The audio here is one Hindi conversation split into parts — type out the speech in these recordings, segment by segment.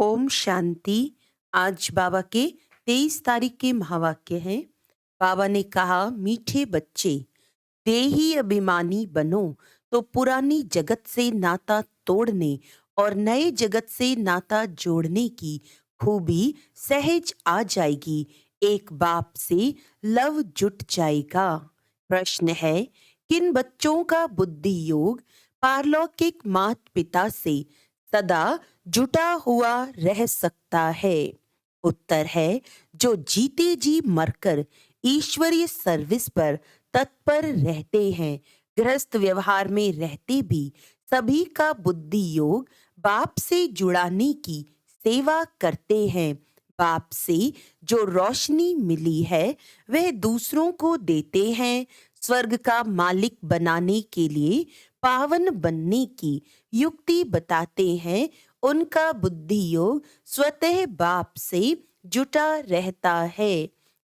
ओम शांति। आज बाबा के 23 तारीख के महावाक्य हैं। बाबा ने कहा, मीठे बच्चे, देही अभिमानी बनो तो पुरानी जगत से नाता तोड़ने और नए जगत से नाता जोड़ने की खूबी सहज आ जाएगी। एक बाप से लव जुट जाएगा। प्रश्न है, किन बच्चों का बुद्धि योग पारलौकिक मात पिता से सदा जुटा हुआ रह सकता है? उत्तर है, जो जीते जी मरकर ईश्वरीय सर्विस पर तत्पर रहते हैं। गृहस्थ व्यवहार में रहते भी सभी का बुद्धि योग बाप से जुड़ाने की सेवा करते हैं। बाप से जो रोशनी मिली है वह दूसरों को देते हैं। स्वर्ग का मालिक बनाने के लिए पावन बनने की युक्ति बताते हैं। उनका बुद्धि योग स्वतः बाप से जुटा रहता है।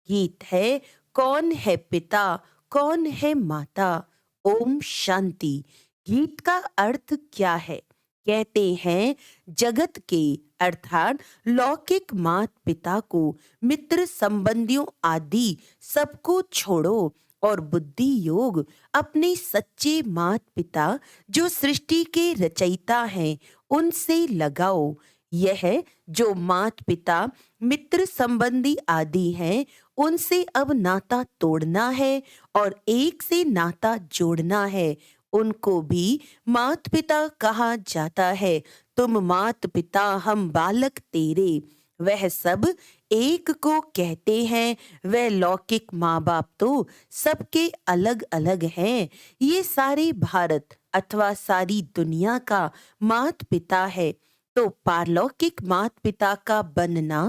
गीत है, कौन है पिता कौन है माता? ओम शांति। गीत का अर्थ क्या है? कहते हैं, जगत के अर्थात लौकिक मात पिता को, मित्र संबंधियों आदि सबको छोड़ो और बुद्धि योग अपने सच्चे मात पिता जो सृष्टि के रचयिता हैं उनसे लगाओ। यह जो मात पिता मित्र संबंधी आदि हैं उनसे अब नाता तोड़ना है और एक से नाता जोड़ना है। उनको भी मात पिता कहा जाता है। तुम मात पिता हम बालक तेरे, वह सब एक को कहते हैं। वह लौकिक माँ बाप तो सबके अलग अलग हैं। ये सारे भारत अथवा सारी दुनिया का मात पिता है। तो पारलौकिक मात पिता का बनना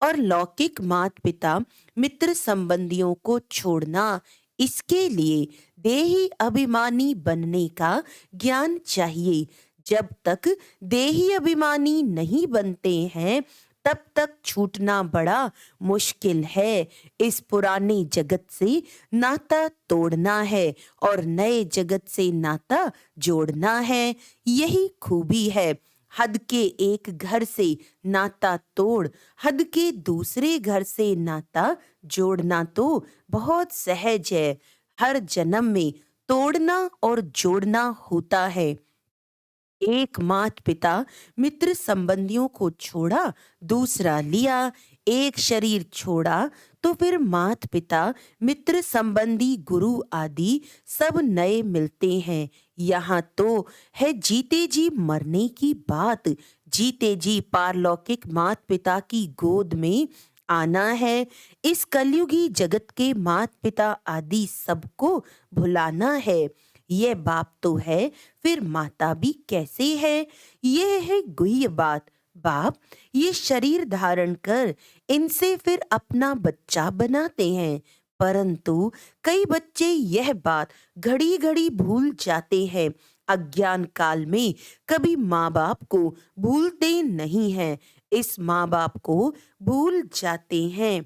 और लौकिक मात पिता मित्र संबंधियों को छोड़ना, इसके लिए देही अभिमानी बनने का ज्ञान चाहिए। जब तक देही अभिमानी नहीं बनते हैं तब तक छूटना बड़ा मुश्किल है। इस पुराने जगत से नाता तोड़ना है और नए जगत से नाता जोड़ना है। यही खूबी है। हद के एक घर से नाता तोड़ हद के दूसरे घर से नाता जोड़ना तो बहुत सहज है। हर जन्म में तोड़ना और जोड़ना होता है। एक मात पिता मित्र संबंधियों को छोड़ा, दूसरा लिया। एक शरीर छोड़ा तो फिर मात पिता मित्र संबंधी गुरु आदि सब नए मिलते हैं। यहाँ तो है जीते जी मरने की बात। जीते जी पारलौकिक मात पिता की गोद में आना है। इस कलयुगी जगत के मात पिता आदि सबको भुलाना है। यह बाप तो है, फिर माता भी कैसे है? यह है गुह्य बात। बाप ये शरीर धारण कर इनसे फिर अपना बच्चा बनाते हैं, परंतु कई बच्चे यह बात घड़ी घड़ी भूल जाते हैं। अज्ञान काल में कभी माँ बाप को भूलते नहीं हैं। इस माँ बाप को भूल जाते हैं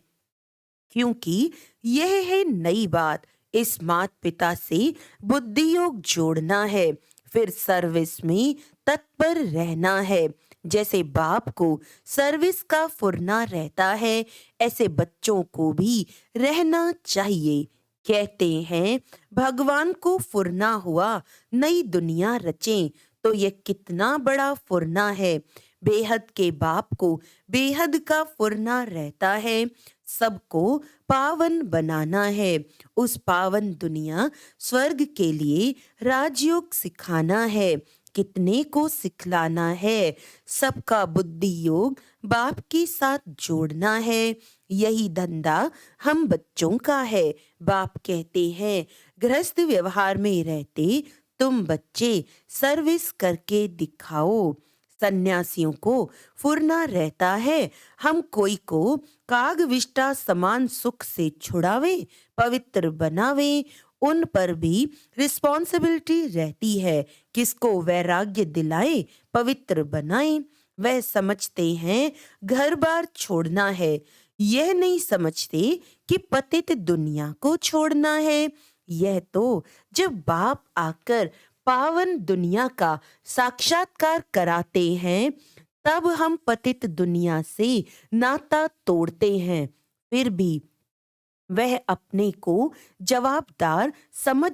क्योंकि यह है नई बात। इस मात पिता से बुद्धि योग जोड़ना है, फिर सर्विस में तत्पर रहना है। जैसे बाप को सर्विस का फुरना रहता है, ऐसे बच्चों को भी रहना चाहिए। कहते हैं, भगवान को फुरना हुआ नई दुनिया रचें, तो यह कितना बड़ा फुरना है। बेहद के बाप को बेहद का फुरना रहता है। सबको पावन बनाना है। उस पावन दुनिया स्वर्ग के लिए राजयोग सिखाना है। कितने को सिखलाना है? सबका बुद्धि योग बाप के साथ जोड़ना है। यही धंधा हम बच्चों का है। बाप कहते हैं, गृहस्थ व्यवहार में रहते तुम बच्चे सर्विस करके दिखाओ। सन्यासियों को फुरना रहता है, हम कोई को कागविष्टा समान सुख से छुड़ावे, पवित्र बनावे। उन पर भी रिस्पॉन्सिबिलिटी रहती है। किसको वैराग्य दिलाए, पवित्र बनाए। वह समझते हैं घर बार छोड़ना है, यह नहीं समझते कि पतित दुनिया को छोड़ना है। यह तो जब बाप आकर पावन दुनिया का साक्षात्कार कराते हैं तब हम पतित दुनिया से नाता तोड़ते हैं। फिर भी वह अपने को जवाबदार समझ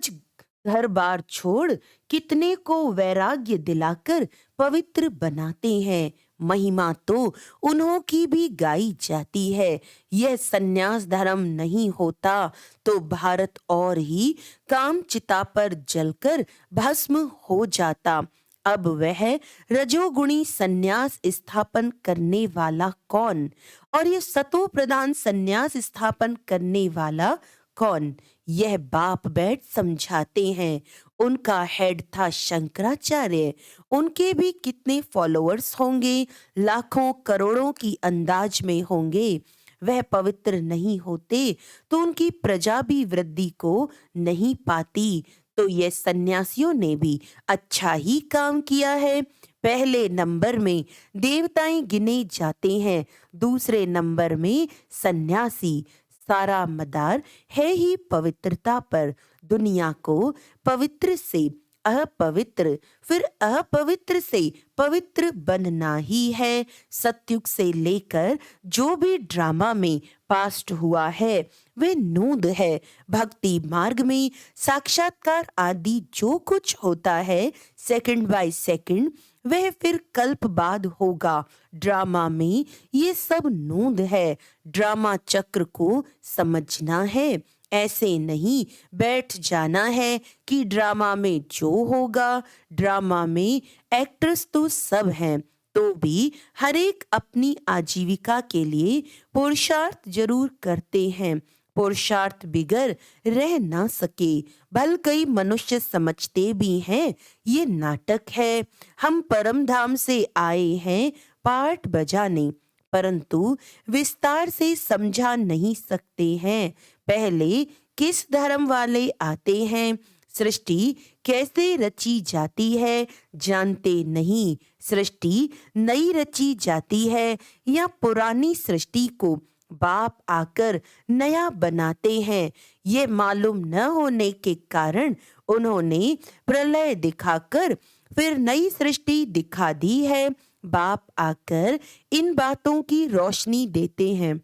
घर बार छोड़ कितने को वैराग्य दिलाकर पवित्र बनाते हैं। महिमा तो उन्हों की भी गाई जाती है। यह सन्यास धर्म नहीं होता तो भारत और ही काम चिता पर जलकर भस्म हो जाता। अब वह रजोगुणी सन्यास स्थापन करने वाला कौन, और ये सतो प्रधान सन्यास स्थापन करने वाला कौन, यह बाप बैठ समझाते हैं। उनका हेड था शंकराचार्य। उनके भी कितने फॉलोअर्स होंगे, लाखों करोड़ों की अंदाज में होंगे। वह पवित्र नहीं होते तो उनकी प्रजा भी वृद्धि को नहीं पाती। तो ये सन्यासियों ने भी अच्छा ही काम किया है। पहले नंबर में देवताएं गिने जाते हैं, दूसरे नंबर में सन्यासी। सारा मदार है ही पवित्रता पर। दुनिया को पवित्र से अपवित्र, फिर अपवित्र से पवित्र बनना ही है। सतयुग से लेकर जो भी ड्रामा में पास्ट हुआ है वे नूंद है। भक्ति मार्ग में साक्षात्कार आदि जो कुछ होता है सेकंड बाय सेकंड, वह फिर कल्प बाद होगा। ड्रामा में ये सब नूंद है। ड्रामा चक्र को समझना है। ऐसे नहीं बैठ जाना है कि ड्रामा में जो होगा। ड्रामा में एक्ट्रेस तो सब हैं, तो भी हर एक अपनी आजीविका के लिए पुरुषार्थ जरूर करते हैं। पुरुषार्थ बिगर रह ना सके। भल कई मनुष्य समझते भी हैं ये नाटक है। हम परम धाम से आए हैं पाठ बजाने, परंतु विस्तार से समझा नहीं सकते हैं। पहले किस धर्म वाले आते हैं, सृष्टि कैसे रची जाती है जानते नहीं। सृष्टि नई रची जाती है या पुरानी सृष्टि को बाप आकर नया बनाते हैं, ये मालूम न होने के कारण उन्होंने प्रलय दिखाकर फिर नई सृष्टि दिखा दी है। बाप आकर इन बातों की रोशनी देते हैं,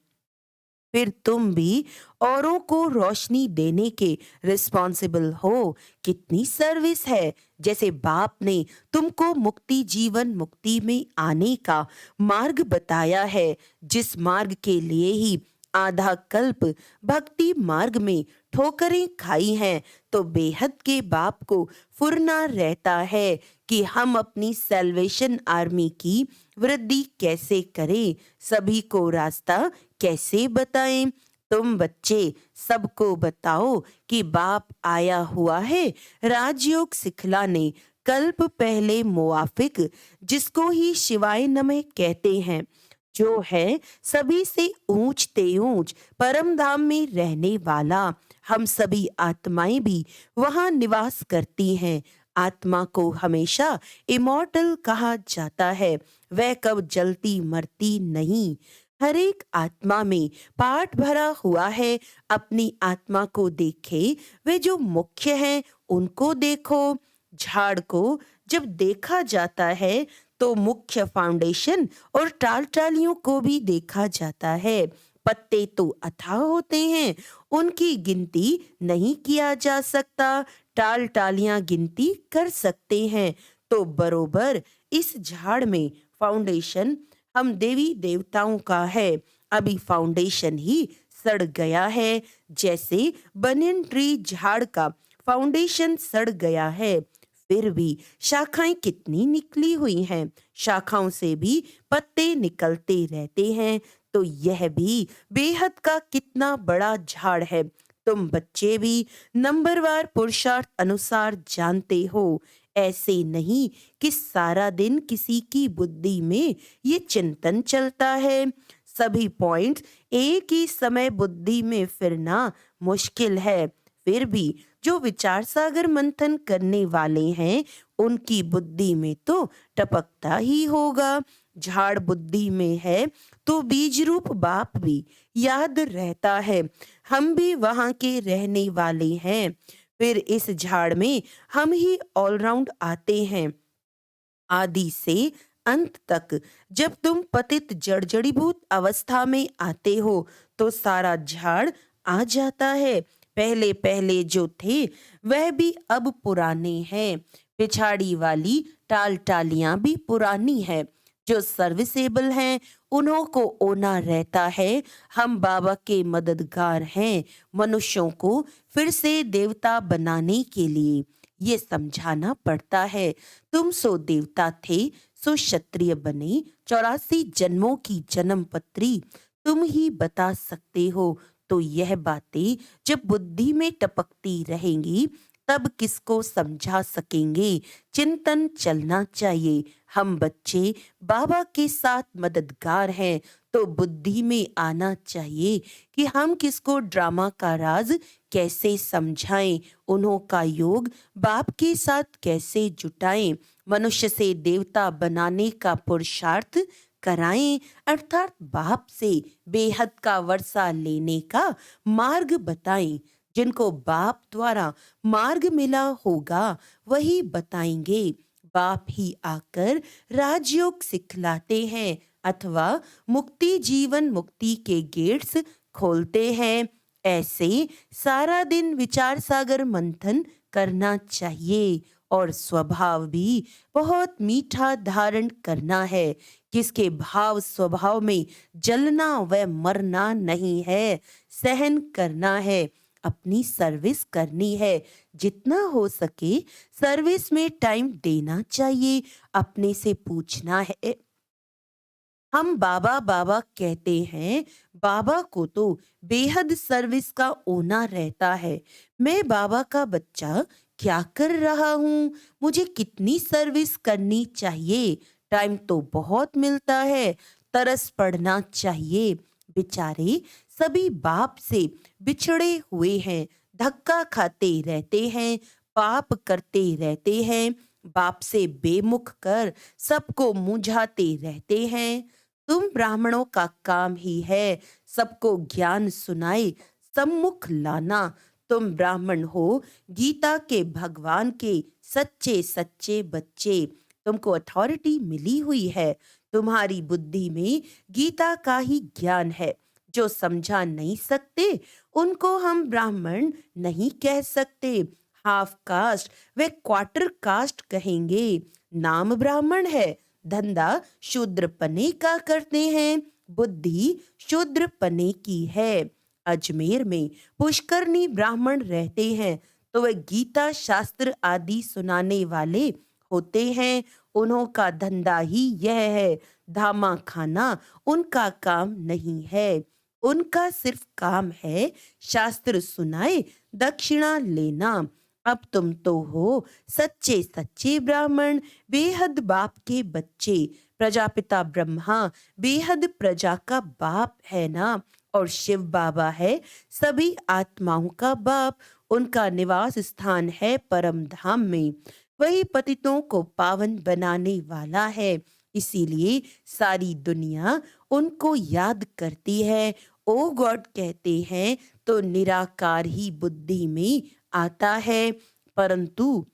फिर तुम भी औरों को रोशनी देने के रिस्पॉन्सिबल हो। कितनी सर्विस है। जैसे बाप ने तुमको मुक्ति जीवन मुक्ति में आने का मार्ग बताया है, जिस मार्ग के लिए ही आधा कल्प भक्ति मार्ग में ठोकरें खाई हैं, तो बेहद के बाप को फुरना रहता है कि हम अपनी सैल्वेशन आर्मी की वृद्धि कैसे करें, सभी को रास्ता कैसे बताएं। तुम बच्चे सबको बताओ कि बाप आया हुआ है राजयोग सिखलाने। कल्प पहले मुआफिक, जिसको ही शिवाय नमः कहते हैं, जो है सभी से ऊंच ते ऊंच परम धाम में रहने वाला। हम सभी आत्माएं भी वहां निवास करती हैं। आत्मा को हमेशा इमॉर्टल कहा जाता है। वह कब जलती मरती नहीं। हर एक आत्मा में पाठ भरा हुआ है। अपनी आत्मा को देखे, वे जो मुख्य हैं उनको देखो। झाड़ को जब देखा जाता है तो मुख्य फाउंडेशन और टाल टालियों को भी देखा जाता है। पत्ते तो अथाह होते हैं, उनकी गिनती नहीं किया जा सकता। टाल टालियां गिनती कर सकते हैं। तो बरोबर इस झाड़ में फाउंडेशन हम देवी देवताओं का है। अभी फाउंडेशन ही सड़ गया है। जैसे बनियन ट्री झाड़ का फाउंडेशन सड़ गया है, फिर भी शाखाएं कितनी निकली हुई हैं। शाखाओं से भी पत्ते निकलते रहते हैं। तो यह भी बेहद का कितना बड़ा झाड़ है। तुम बच्चे भी नंबरवार पुरुषार्थ अनुसार जानते हो। ऐसे नहीं कि सारा दिन किसी की बुद्धि में ये चिंतन चलता है। सभी पॉइंट्स एक ही समय बुद्धि में फिरना मुश्किल है। फिर भी जो विचार सागर मंथन करने वाले हैं उनकी बुद्धि में तो टपकता ही होगा। झाड़ बुद्धि में है तो बीज रूप बाप भी याद रहता है। हम भी वहां के रहने वाले हैं। फिर इस झाड़ में हम ही ऑलराउंड आते हैं। आदि से अंत तक जब तुम पतित जड़जड़ीभूत अवस्था में आते हो तो सारा झाड़ आ जाता है। पहले पहले जो थे वह भी अब पुराने हैं। पिछाड़ी वाली टाल टालियां भी पुरानी है। जो सर्विसेबल हैं उन्हों को ओना रहता है। हम बाबा के मददगार हैं मनुष्यों को फिर से देवता बनाने के लिए। ये समझाना पड़ता है। तुम सो देवता थे सो क्षत्रिय बने। 84 जन्मों की जन्म पत्री तुम ही बता सकते हो। तो यह बातें जब बुद्धि में टपकती रहेंगी तब किसको समझा सकेंगे। चिंतन चलना चाहिए। हम बच्चे बाबा के साथ मददगार हैं तो बुद्धि में आना चाहिए कि हम किसको ड्रामा का राज कैसे समझाएं, उन्हों का योग बाप के साथ कैसे जुटाएं, मनुष्य से देवता बनाने का पुरुषार्थ कराएं, अर्थात बाप से बेहद का वर्षा लेने का मार्ग बताएं। जिनको बाप द्वारा मार्ग मिला होगा वही बताएंगे। बाप ही आकर राजयोग सिखलाते हैं अथवा मुक्ति जीवन मुक्ति के गेट्स खोलते हैं। ऐसे सारा दिन विचार सागर मंथन करना चाहिए और स्वभाव भी बहुत मीठा धारण करना है। किसके भाव स्वभाव में जलना व मरना नहीं है, सहन करना है, अपनी सर्विस करनी है। जितना हो सके सर्विस में टाइम देना चाहिए। अपने से पूछना है, हम बाबा बाबा कहते हैं, बाबा को तो बेहद सर्विस का ओना रहता है। मैं बाबा का बच्चा क्या कर रहा हूँ, मुझे कितनी सर्विस करनी चाहिए। टाइम तो बहुत मिलता है, तरस पड़ना चाहिए। बेचारे सभी बाप से बिछड़े हुए हैं, धक्का खाते रहते हैं, पाप करते रहते हैं, बाप से बेमुख कर सबको मुझाते रहते हैं। तुम ब्राह्मणों का काम ही है सबको ज्ञान सुनाए, सम्मुख लाना। तुम ब्राह्मण हो, गीता के भगवान के सच्चे सच्चे बच्चे। तुमको अथॉरिटी मिली हुई है। तुम्हारी बुद्धि में गीता का ही ज्ञान है। जो समझा नहीं सकते उनको हम ब्राह्मण नहीं कह सकते। हाफ कास्ट वे क्वार्टर कास्ट कहेंगे। नाम ब्राह्मण है, धंधा शूद्र पने का करते हैं, बुद्धि शूद्र पने की है। अजमेर में पुष्करनी ब्राह्मण रहते हैं तो वे गीता शास्त्र आदि सुनाने वाले होते हैं। उन्हों का धंधा ही यह है, धामा खाना उनका काम नहीं है। उनका सिर्फ काम है शास्त्र सुनाए, दक्षिणा लेना। अब तुम तो हो सच्चे सच्चे ब्राह्मण, बेहद बाप के बच्चे। प्रजापिता ब्रह्मा बेहद प्रजा का बाप है ना, और शिव बाबा है सभी आत्माओं का बाप। उनका निवास स्थान है परम धाम में। वही पतितों को पावन बनाने वाला है। इसीलिए सारी दुनिया उनको याद करती है। ओ गॉड कहते हैं तो निराकार ही बुद्धि में आता है। परंतु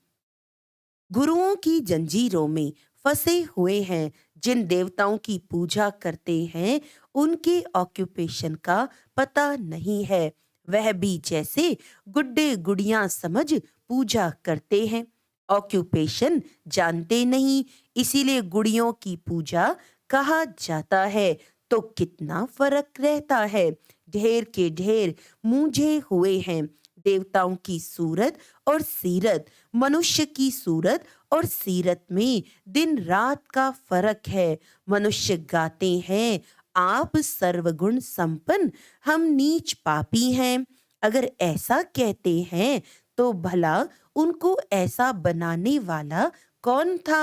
गुरुओं की जंजीरों में फंसे हुए हैं। जिन देवताओं की पूजा करते हैं उनके ऑक्यूपेशन का पता नहीं है। वह भी जैसे गुड्डे गुड़ियां समझ पूजा करते हैं, ऑक्यूपेशन जानते नहीं। इसीलिए गुड़ियों की पूजा कहा जाता है। तो कितना फर्क रहता है। ढेर के ढेर मूंझे हुए हैं। देवताओं की सूरत और सीरत, मनुष्य की सूरत और सीरत में दिन रात का फर्क है। मनुष्य गाते हैं, आप सर्वगुण संपन्न, हम नीच पापी हैं। अगर ऐसा कहते हैं तो भला उनको ऐसा बनाने वाला कौन था।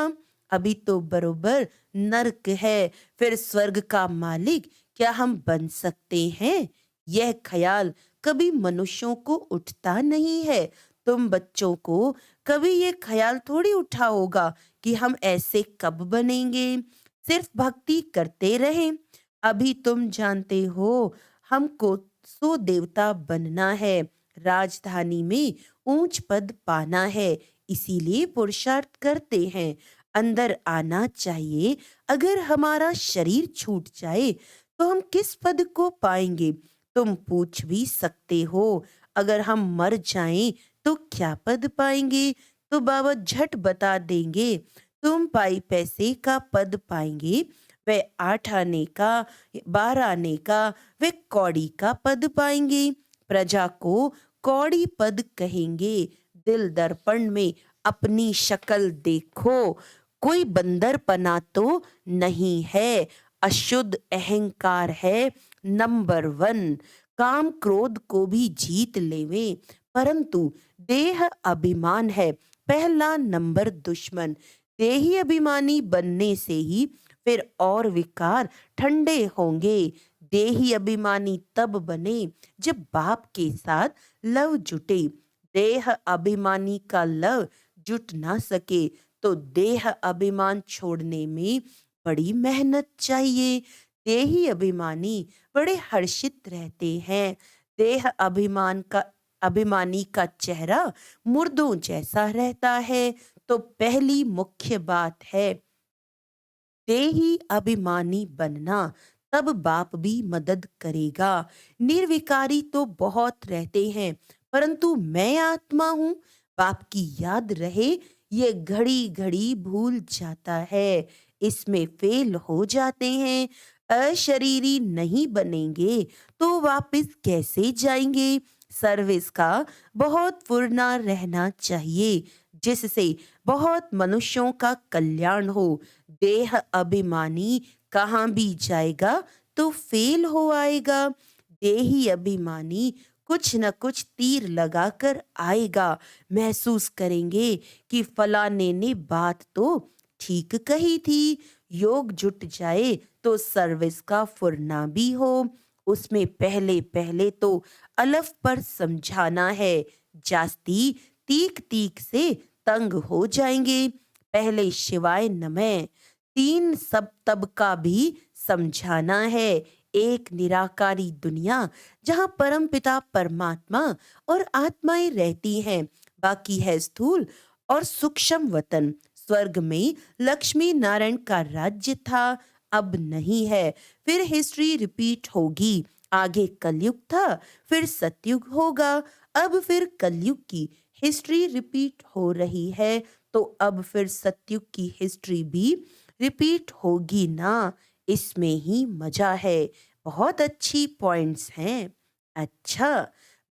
अभी तो बरोबर नरक है, फिर स्वर्ग का मालिक क्या हम बन सकते हैं। यह ख्याल कभी मनुष्यों को उठता नहीं है। तुम बच्चों को कभी ये ख्याल थोड़ी उठा होगा कि हम ऐसे कब बनेंगे। सिर्फ भक्ति करते रहें। अभी तुम जानते हो हमको सो देवता बनना है, राजधानी में ऊंच पद पाना है, इसीलिए पुरुषार्थ करते हैं। अंदर आना चाहिए। अगर हमारा शरीर छूट जाए तो हम किस पद को पाएंगे? तुम पूछ भी सकते हो। अगर हम मर जाएं तो क्या पद पाएंगे? तो बाबा झट बता देंगे, तुम पाई पैसे का पद पाएंगे, वह 8 आने का, 12 आने का, वे कौड़ी का पद पाएंगे। प्रजा को कौड़ी पद कहेंगे। दिल दर्पण में अपनी शक्ल देखो, कोई बंदरपना तो नहीं है। अशुद्ध अहंकार है नंबर 1। काम क्रोध को भी जीत लेवे, परंतु देह अभिमान है पहला नंबर दुश्मन। देही अभिमानी बनने से ही फिर और विकार ठंडे होंगे। देही अभिमानी तब बने जब बाप के साथ लव जुटे। देह अभिमानी का लव जुट ना सके तो देह अभिमान छोड़ने में बड़ी मेहनत चाहिए। देही अभिमानी बड़े हर्षित रहते हैं। देह अभिमानी का चेहरा मुर्दों जैसा रहता है। तो पहली मुख्य बात है देही अभिमानी बनना, तब बाप भी मदद करेगा। निर्विकारी तो बहुत रहते हैं, परंतु मैं आत्मा हूँ बाप की याद रहे, ये घड़ी घड़ी भूल जाता है। इसमें फेल हो जाते हैं। अशरीरी नहीं बनेंगे तो वापस कैसे जाएंगे? सर्विस का बहुत फुरना रहना चाहिए, जिससे बहुत मनुष्यों का कल्याण हो। देह अभिमानी कहाँ भी जाएगा तो फेल हो आएगा। देही अभिमानी कुछ न कुछ तीर लगाकर आएगा। महसूस करेंगे कि फलाने ने बात तो ठीक कही थी। योग जुट जाए तो सर्विस का फुरना भी हो। उसमें पहले पहले तो अलफ पर समझाना है। जास्ती तीक तीक से तंग हो जाएंगे। पहले शिवाय नमः 3 सब तब का भी समझाना है। एक निराकारी दुनिया जहाँ परमपिता परमात्मा और आत्माएं रहती हैं, बाकी है स्थूल और सूक्ष्म वतन। स्वर्ग में लक्ष्मी नारायण का राज्य था, अब नहीं है। फिर हिस्ट्री रिपीट होगी। आगे कलयुग था, फिर सतयुग होगा, अब फिर कलयुग की हिस्ट्री रिपीट हो रही है, तो अब फिर सतयुग की हिस्ट्री भी रिपीट होगी ना। इसमें ही मजा है। बहुत अच्छी पॉइंट्स हैं। अच्छा,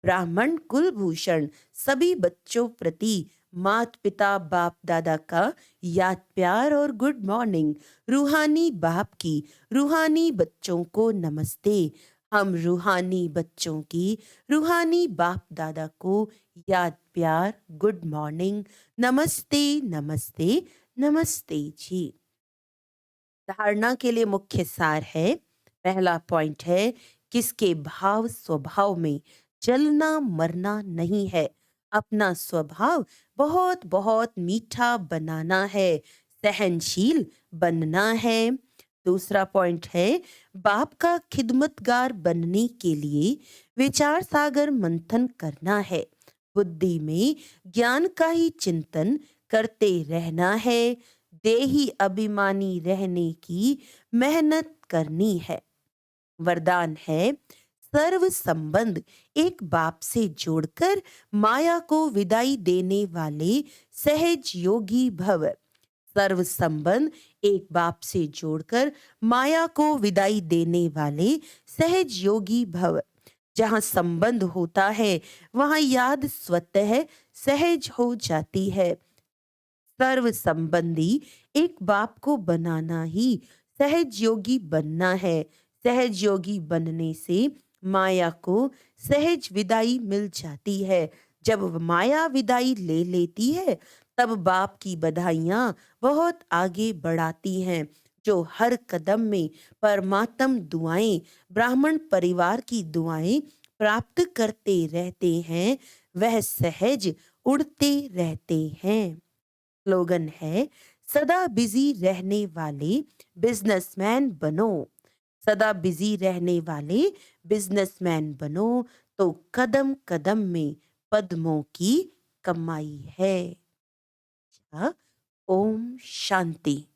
ब्राह्मण कुलभूषण सभी बच्चों प्रति मात पिता बाप दादा का याद प्यार और गुड मॉर्निंग। रूहानी बाप की रूहानी बच्चों को नमस्ते। हम रूहानी बच्चों की रूहानी बाप दादा को याद प्यार गुड मॉर्निंग, नमस्ते नमस्ते नमस्ते जी। धारणा के लिए मुख्य सार है। पहला पॉइंट है, किसके भाव स्वभाव में जलना मरना नहीं है। अपना स्वभाव बहुत बहुत मीठा बनाना है, सहनशील बनना है। दूसरा पॉइंट है, बाप का खिदमतगार बनने के लिए विचार सागर मंथन करना है। बुद्धि में ज्ञान का ही चिंतन करते रहना है। देही अभिमानी रहने की मेहनत करनी है। वरदान है, सर्व संबंध एक बाप से जोड़कर माया को विदाई देने वाले सहज योगी भव। सर्व संबंध एक बाप से जोड़कर माया को विदाई देने वाले सहज योगी भव। जहाँ संबंध होता है वहाँ याद स्वतः सहज हो जाती है। सर्व संबंधी एक बाप को बनाना ही सहज योगी बनना है। सहज योगी बनने से माया को सहज विदाई मिल जाती है। जब माया विदाई ले लेती है तब बाप की बधाइयाँ बहुत आगे बढ़ाती हैं। जो हर कदम में परमात्म दुआएं, ब्राह्मण परिवार की दुआएं प्राप्त करते रहते हैं, वह सहज उड़ते रहते हैं। स्लोगन है, सदा बिजी रहने वाले बिजनेसमैन बनो। सदा बिजी रहने वाले बिजनेसमैन बनो तो कदम कदम में पद्मों की कमाई है। अच्छा, ओम शांति।